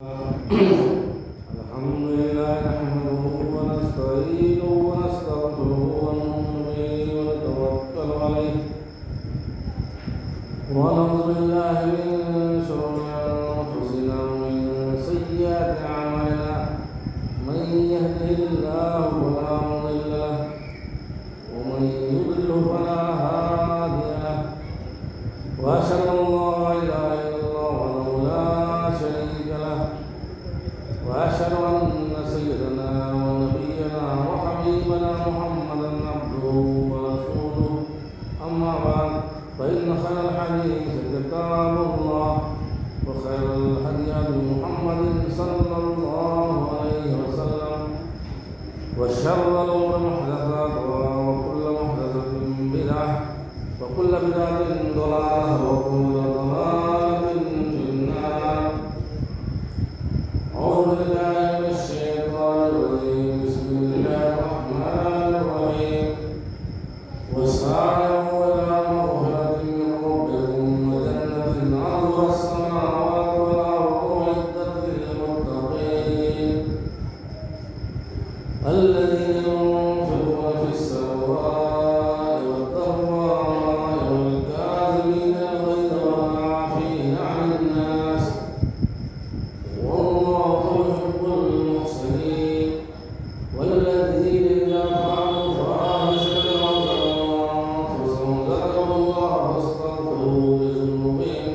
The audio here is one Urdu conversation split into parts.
الحمد لله نحمده ونستعينه ونستغفره ونؤمن به ونتوكل عليه ونعوذ بالله من شرور أنفسنا ومن سيئات أعمالنا من يهده الله فلا مضل له ومن يضلل فلا هادي له وأشهد أن لا إله إلا الله وحده لا شريك له وأشهد أن سيدنا ونبينا وحبيبنا محمدا عبده ورسوله أما بعد فإن خير الحديث كتاب الله وخير الهدي هدي محمد صلى الله عليه وسلم وشر الأمور محدثاتها وكل محدثة بدعة وكل بدعة ضلالة وكل ضلالة في النار. أعوذ بالله من الشيطان الرجيم. بسم الله الرحمن الرحيم. وسارعوا إلى مغفرة من ربكم وجنة عرضها السماوات والأرض أعدت للمتقين الذين ينفقون في السراء والضراء والكاظمين الغيظ والعافين عن الناس والله يحب المحسنين والذين إذا فعلوا فاحشة أو ظلموا أنفسهم ذكروا الله فاستغفروا لذنوبهم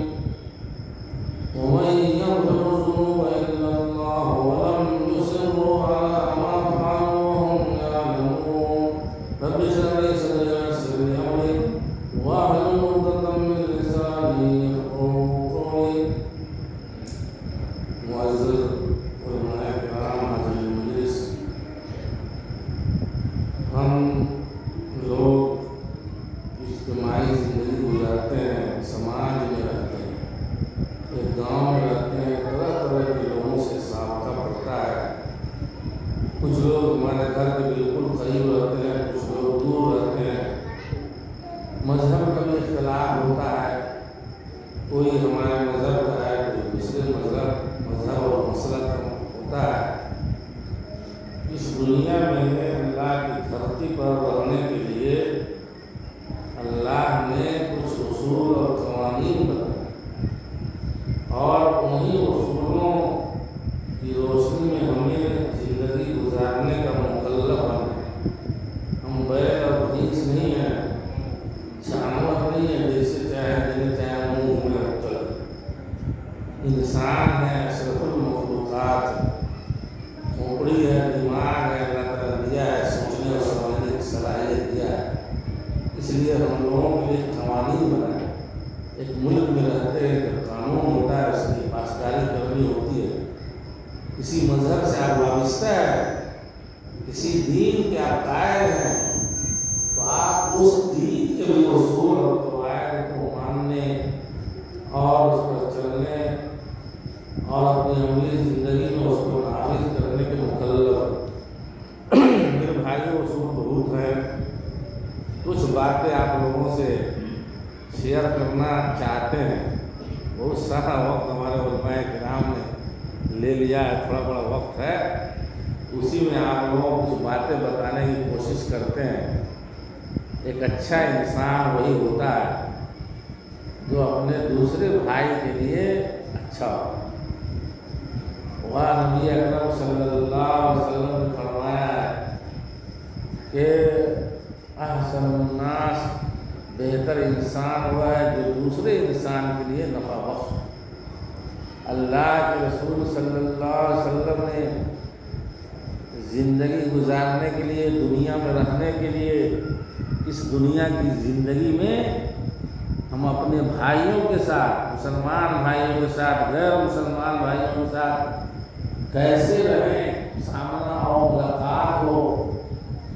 ومن يغفر الذنوب إلا الله ولم يصروا على ما فعلوا وهم يعلمون. رب اشرح لي صدري ويسر لي أمري واحلل عقدة من لساني يفقهوا قولي. معزز علماء کرام حاضر مجلس، ہم لوگ اجتماعی زندگی گزارتے ہیں، سماج میں رہتے ہیں، ایک گاؤں میں رہتے ہیں، طرح طرح کے لوگوں سے سابقہ پڑتا ہے. کچھ لوگ ہمارے گھر کے بالکل قریب رہتے ہیں، کچھ لوگ دور رہتے ہیں. مذہب کا بھی اختلاف ہوتا ہے، کوئی ہمارے مذہب کا ہے، کوئی دوسرے مذہب اور مسلک کا ہوتا ہے. اس دنیا میں اللہ کی دھرتی پر رہنے کے لیے اللہ نے کچھ اصول اور قوانین بنائے اور انہی اصولوں کی روشنی میں ہمیں زندگی گزارنے کا مکلف بنا. ہم بیل اور بھینس نہیں ہیں، جانور نہیں ہیں جیسے چاہے جنہیں چاہے منہ میں چل. انسان ہے، اشرف المخلوقات، کھوپڑی ہے، دماغ ہے، اللہ تعالیٰ دیا ہے، سوچنے اور سمجھنے کی صلاحیت دیا ہے. اس لیے ہم لوگوں کے لیے قوانین بنائے. ایک ملک میں رہتے ہیں تو قانون ہوتا ہے، اس کی پاسداری کرنی ہوتی ہے. کسی مذہب سے آپ وابستہ ہیں، کسی دین کے آپ قائل ہیں، تو آپ اس دین کے بھی اصول اور قواعد کو ماننے اور اس پر چلنے اور اپنی عملی زندگی میں اس کو نافذ کرنے کے مکلف. میرے بھائیوں، اصول بہت ہیں. کچھ باتیں آپ لوگوں سے شیئر کرنا چاہتے ہیں. بہت سارا وقت ہمارے علماء کرام نے لے لیا ہے، تھوڑا بڑا وقت ہے، اسی میں آپ لوگوں کو کچھ باتیں بتانے کی کوشش کرتے ہیں. ایک اچھا انسان وہی ہوتا ہے جو اپنے دوسرے بھائی کے لیے اچھا ہو. وہاں نبی اکرم صلی اللہ علیہ وسلم نے فرمایا ہے کہ احسن الناس، بہتر انسان ہوا ہے جو دوسرے انسان کے لیے نفع بخش. اللہ کے رسول صلی اللہ علیہ وسلم نے زندگی گزارنے کے لیے، دنیا میں رہنے کے لیے، اس دنیا کی زندگی میں ہم اپنے بھائیوں کے ساتھ، مسلمان بھائیوں کے ساتھ، غیر مسلمان بھائیوں کے ساتھ کیسے رہیں، سامنا اور ملاقات ہو،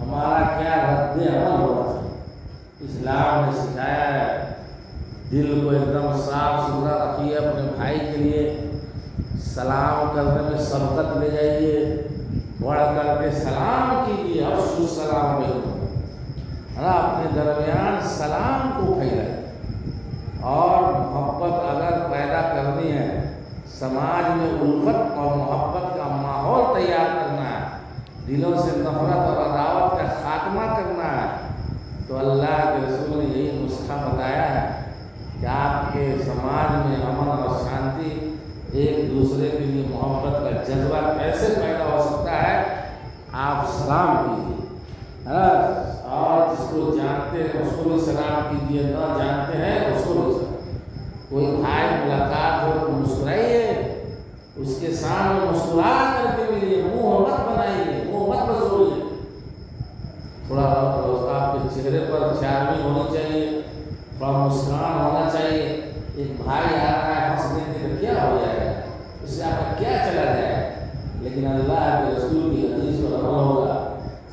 ہمارا کیا رد عمل ہونا چاہیے. اسلام نے سکھایا ہے دل کو ایک دم صاف ستھرا رکھیے. اپنے بھائی کے لیے سلام کرنے میں سبقت لے جائیے، بڑھ کر کے سلام کیجیے. افشوا السلام بینکم، اپنے درمیان سلام کو پھیلائے. اور محبت اگر پیدا کرنی ہے، سماج میں الفت دلوں سے نفرت اور عداوت کا خاتمہ کرنا ہے تو اللہ کے رسول نے یہی نسخہ بتایا ہے کہ آپ کے سماج میں امن اور شانتی، ایک دوسرے کے لیے محبت کا جذبہ کیسے پیدا ہو سکتا ہے۔ آپ سلام کیجیے، اور جس کو جانتے ہیں اس کو بھی سلام کیجیے، نہ جانتے ہیں اس کو بھی سلام۔ کوئی بھائی ملاقات ہو تو مسکرائیے، اس کے سامنے مسکرا کر کے ملیے، منہ مت بنائیے، منہ مت بسوئیے۔ تھوڑا آپ کے چہرے پر چارمی ہونی چاہیے، تھوڑا مسکران ہونا چاہیے۔ ایک بھائی آ رہا ہے ہنسنے کے تو کیا ہو جائے گا، اس سے آپ کا کیا چلا جائے، لیکن اللہ کے رسول کی حدیث پر عمل ہوگا،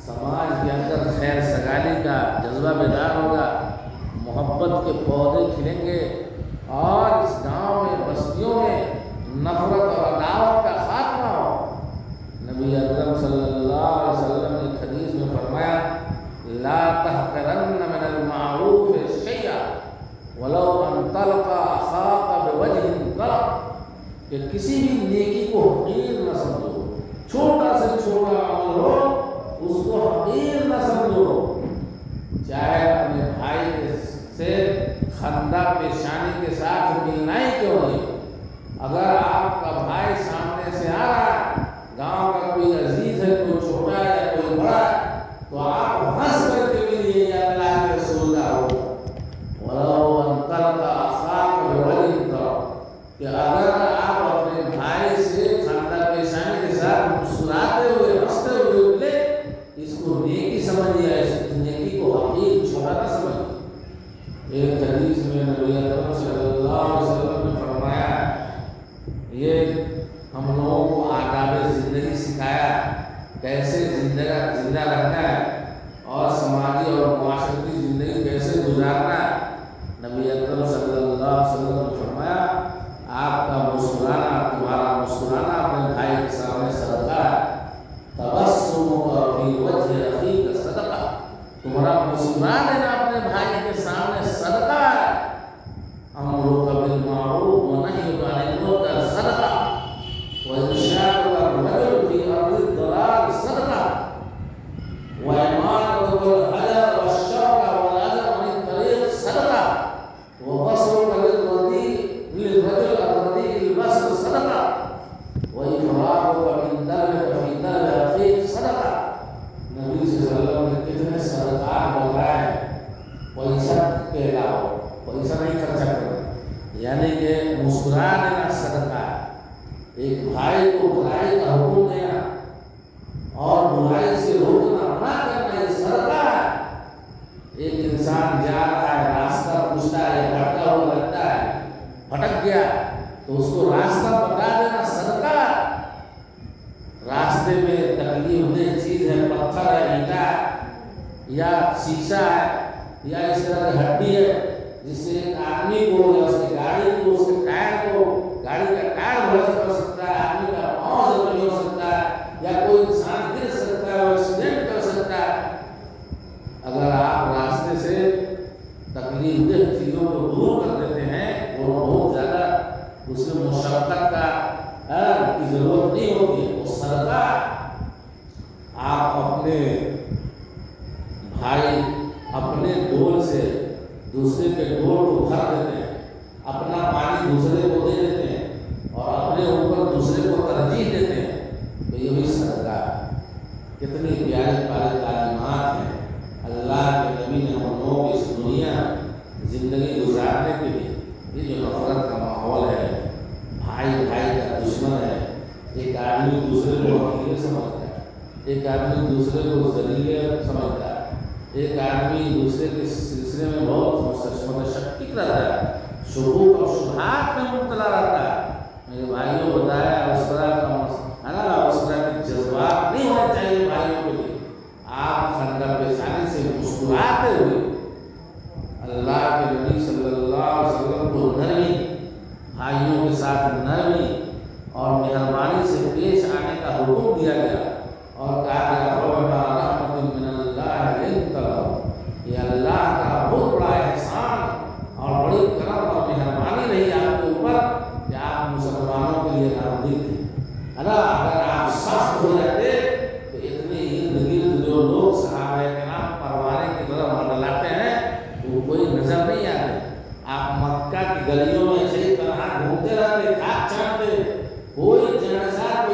سماج کے اندر خیر سگالی کا جذبہ بیدار ہوگا، محبت کے پودے کھلیں گے، اور اس گاؤں میں، بستیوں میں نفرت اور عداوت کا خاتمہ ہو۔ نبی اکرم صلی اللہ علیہ وسلم نے ایک حدیث میں فرمایا، لا تحقرن من المعروف شیئا ولو ان تلقى اخاك بوجه طلق، کہ کسی بھی نیکی کو حقیر نہ سمجھو، چھوٹا سے چھوٹا عمل ہو اس کو حقیر نہ سمجھو، چاہے اپنے بھائی سے خندہ پیشانی کے ساتھ ملنا ہی کیوں نہیں۔ اگر آپ کا بھائی سامنے سے آ رہا ہے، گاؤں کا کوئی عزیز ہے، کوئی چھوٹا ہے یا کوئی بڑا ہے، تو آپ ہنس کر کے ملیے، یا اللہ کے رسول کا ہو، وَلَوْ أَنْ تَلْقَى أَخَاكَ بِوَجْهٍ طَلَقٍ، کہ اگر آپ اپنے بھائی سے خندہ پیشانی کے ساتھ مسکراتے ہوئے، ہنستے ہوئے ملے، اس کو نیکی سمجھیے، اس نیکی کو حقیر چھوٹا نہ سمجھیے۔ ایک حدیث میں نبی اکرم صلی اللہ علیہ وسلم نے فرمایا، یہ ہم لوگوں کو آداب زندگی سکھایا، کیسے زندہ رہنا ہے اور سماجی اور معاشرتی زندگی کیسے گزارنا ہے۔ نبی اکرم صلی اللہ علیہ وسلم نے فرمایا، آپ کا مسکرانا، تمہارا مسکرانا اپنے بھائی کے سامنے صدقہ ہے، تبسمک فی وجہ اخیک صدقہ، تمہارا مسکرا دینا اپنے بھائی کے سامنے صدقہ ہے، امرک بالمعروف ونہیک عن المنکر صدقہ، وإرشادک الرجل فی ارض الضلال صدقہ، وإماطة الحجر والشوك والأذى عن الطريق صدقہ، وبصرك للرجل الرديء البصر صدقہ، وإفراغك من دمك في دم أخيك صدقہ۔ نبی صلی اللہ علیہ وسلم نے کتنے صدقات بتائے، پیسہ کے علاوہ پیسہ نہیں خرچہ کرنا، یعنی کہ مسکرا دینا صدقہ ہے، ایک بھائی کو برائی کا حکم دینا اور برائی سے روکنا، منع کرنا، یہ صدقہ ہے۔ ایک انسان جا رہا ہے، راستہ پوچھتا ہے، بھٹکا ہوا لگتا ہے، بھٹک گیا، تو اس کو راستہ بتا دینا صدقہ ہے۔ راستے میں تکلیف دہ چیز ہے، پتھر ہے، اینٹا ہے، یا شیشہ ہے، یا اس طرح کی ہڈی ہے، جس سے ایک آدمی کو یا اس کی گاڑی کو، اس کے ٹائر کو، گاڑی کا ٹائر بھرس کر سکتا ہے، آدمی کا پاؤں زخمی ہو سکتا ہے، یا کوئی انسان گر سکتا ہے، ایکسیڈنٹ کر سکتا ہے۔ اگر آپ راستے سے تکلیف دہ چیزوں کو دور کر دیتے ہیں، وہ بہت زیادہ اس میں مشقت کی ضرورت نہیں ہوتی ہے، وہ صدقہ۔ آپ اپنے بھائی اپنے ڈول سے دوسرے کے ڈول کو بھر دیتے ہیں، اپنا پانی دوسرے کو دے دیتے ہیں، اور اپنے اوپر دوسرے کو ترجیح دیتے ہیں، تو یہ بھی صدقہ ہے۔ کتنی پیاری پیاری تعلیمات ہیں اللہ کے نبی نے ہم لوگوں کو اس دنیا زندگی گزارنے کے لیے۔ یہ جو نفرت کا ماحول ہے، بھائی بھائی کا دشمن ہے، ایک آدمی دوسرے کو حقیر سمجھتا ہے، ایک آدمی دوسرے کو ذلیل سمجھتا ہے، ایک آدمی دوسرے کے سلسلے میں بہت متشکک رہتا ہے، شکوک اور شبہات میں مبتلا رہتا ہے۔ میرے بھائیوں بتایا اس طرح کا ہے نا، اس طرح کے جذبات نہیں ہونے چاہیے بھائیوں کے لیے۔ آپ خندہ پیشانی سے مسکراتے ہوئے اللہ کے نبی صلی اللہ علیہ وسلم کو نرمی، بھائیوں کے ساتھ نرمی اور مہربانی سے پیش آنے کا حکم دیا گیا، اور کہا گیا فَبِمَا رَحْمَةٍ مِّنَ اللَّهِ لِنتَ لَهُمْ، یہ اللہ کا بہت بڑا احسان اور بڑی کرم اور مہربانی رہی آپ کے اوپر کہ آپ مسلمانوں کے لیے نامزد تھے، ہے نا۔ اگر آپ سخت ہو جاتے تو اتنی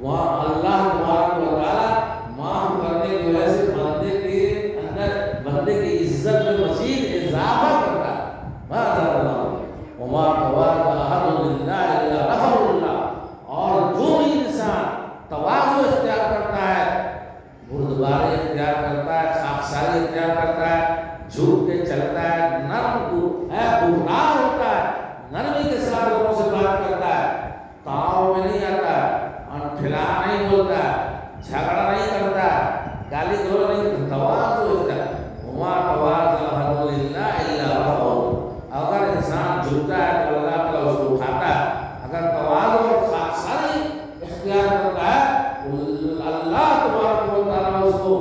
وہاں اللہ تبارک و تعالیٰ معاف کرنے کی وجہ سے بندے کے اندر بندے کی عزت میں مزید اضافہ کرتا ہے۔ ماذا اللہ وما تواضع احد للہ الا رفعہ اللہ، اور جو بھی انسان تواضع اختیار کرتا ہے، بردباری اختیار کرتا ہے، خاکساری اختیار کرتا ہے، جھک کے چلتا ہے، نرم ہے، بردار ہوتا ہے، نرمی کے ساتھ لوگوں سے بات کرتا ہے، تاؤ میں نہیں آتا ہے، انٹھلا نہیں بولتا ہے، جھگڑا نہیں کرتا ہے، گالی گلوچ نہیں کرتا، تواضع ہوتا ہے۔ وما تواضع احد للہ الا رفعہ، اگر انسان جھکتا ہے تو اللہ تعالیٰ اس کو اٹھاتا ہے، اگر تواضع اور خاکساری اختیار کرتا ہے تو اللہ تبارک و تعالیٰ اس کو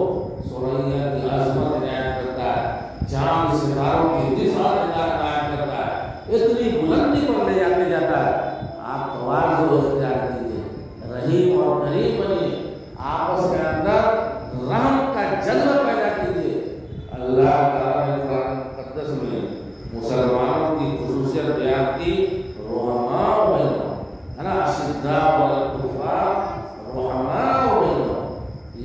سوریا کی عظمت عنایت کرتا ہے، چاند ستاروں کی رفعت عنایت کرتا ہے، اتنی بلندی پر لے جاتے جاتا ہے۔ آپ تواضع اختیار کیجیے، رحیم اور کریم بنیے، آپس کے اندر رحم کا جذبہ پیدا کیجیے۔ اللہ تعالیٰ نے قرآن مقدس میں مسلمانوں کی خصوصیت بیان کی، رحماء بینہم، ہے نا، اشداء علی الکفار رحماء بینہم،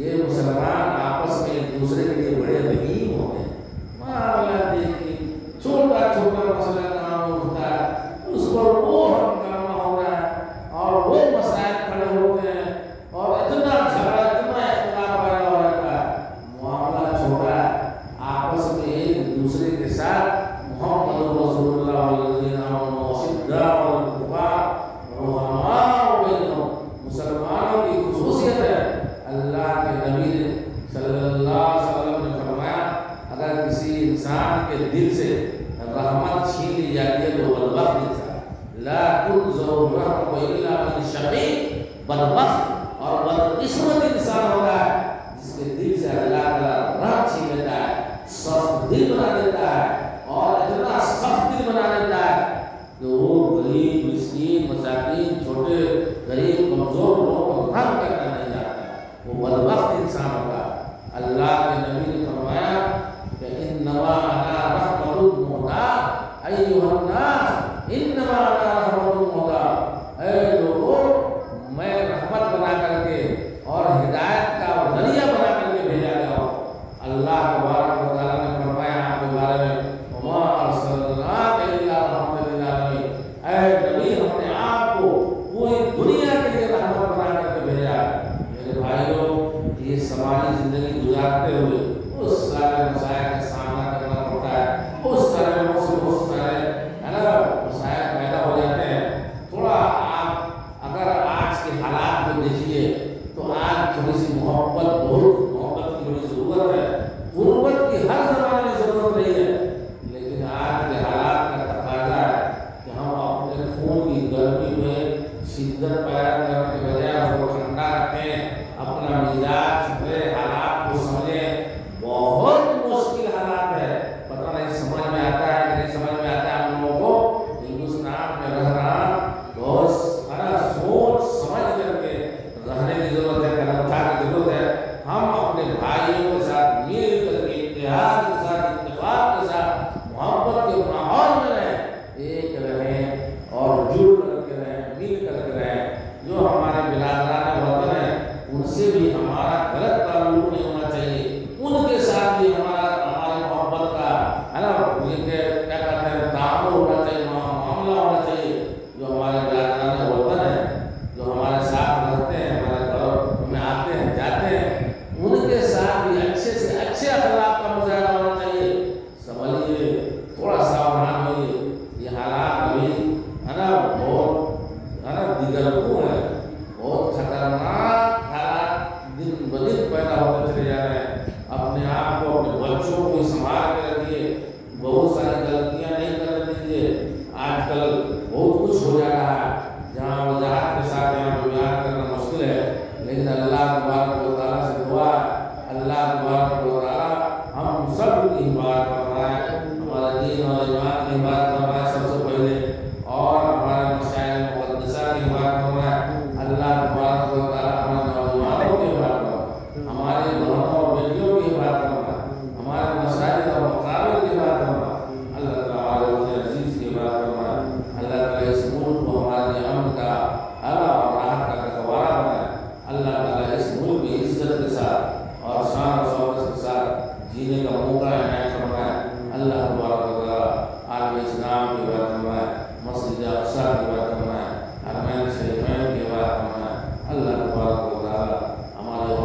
یہ مسلمان آپس میں ایک دوسرے کے لیے بڑے رحیم ہوتے ہیں۔ معاملہ دیکھیے، چھوٹا چھوٹا مسئلہ کام ہوتا ہے، اس پر وہ ہنگامہ ہو رہا ہے اور وہ مسائل کھڑے ہوتے ہیں اور اتنا جھگڑا، اتنا اختلاف پیدا ہو جاتا ہے۔ معاملہ چھوٹا ہے، آپس میں ایک دوسرے کے ساتھ محمد رسول اللہ الذین آمنوا اشداء علی الکفار رحماء بینہم، مسلمانوں کی خصوصیت ہے۔ اللہ کے نبی صلی اللہ علیہ وسلم نے فرمایا، اگر کسی انسان کے دل سے رحمت چھین لی جاتی ہے تو بدبخت انسان، لا تنزع الرحمۃ الا من شقی، بدبخت اور بدقسمت انسان ہوتا ہے جس کے دل سے اللہ تعالیٰ رحمت چھین لیتا ہے، سخت دل بنا دیتا ہے، اور اتنا سخت دل بنا دیتا ہے کہ وہ غریب مسکین مساکین چھوٹے غریب کمزور لوگوں کو رحم کرنا نہیں جاتا، وہ بدبخت انسان ہوتا ہے۔ اللہ کے نبی نے فرمایا کہ انما انا رحمۃ مہدیٰ ایھا الناس، انما انا رحمۃ مہدیٰ، اے لوگوں میں رحمت بنا کر کے اور ہدایت کا ذریعہ بنا کر کے بھیجا گیا ہوں۔ اللہ تبارک و تعالیٰ نے فرمایا آپ کے بارے میں، وما ارسلناک الا رحمۃ للعالمین، اے نبی ہم نے آپ کو پوری دنیا کے لیے رحمت بنا کر کے بھیجا ہے۔ میرے بھائیوں، یہ سماجی زندگی گزارتے ہوئے اس سارے مسائل کا سامنا کرنا پڑتا ہے، اس سارے لوگوں سے بہت سارے ہے نا مسائل پیدا ہو جاتے ہیں۔ تھوڑا آپ اگر آج کے حالات کو دیکھیے تو آج تھوڑی سی محبت کی بڑی ضرورت ہے، غربت کی ہر زمانے میں ضرورت نہیں ہے، لیکن آج کے حالات کا تقاضا ہے کہ ہم اپنے خون کی گرمی میں شدت پیدا کرنے کے بجائے اس کو ٹھنڈا رکھیں، اپنا مزاج سدھرے، حالات کو سمجھیں۔ بہت مشکل حالات ہے، پتہ نہیں سمجھ میں آتا ہے کہ نہیں سمجھ میں آتا ہے ہم لوگوں کو، ہندوستان میں رہنا بہت سوچ سمجھ کر کے رہنے کی نظام کی بات فرمائے، مسجد اقصی کی بات فرمائے، حرمین شریفین کی بات فرمائے۔ اللہ تبارک و تعالی ہمارے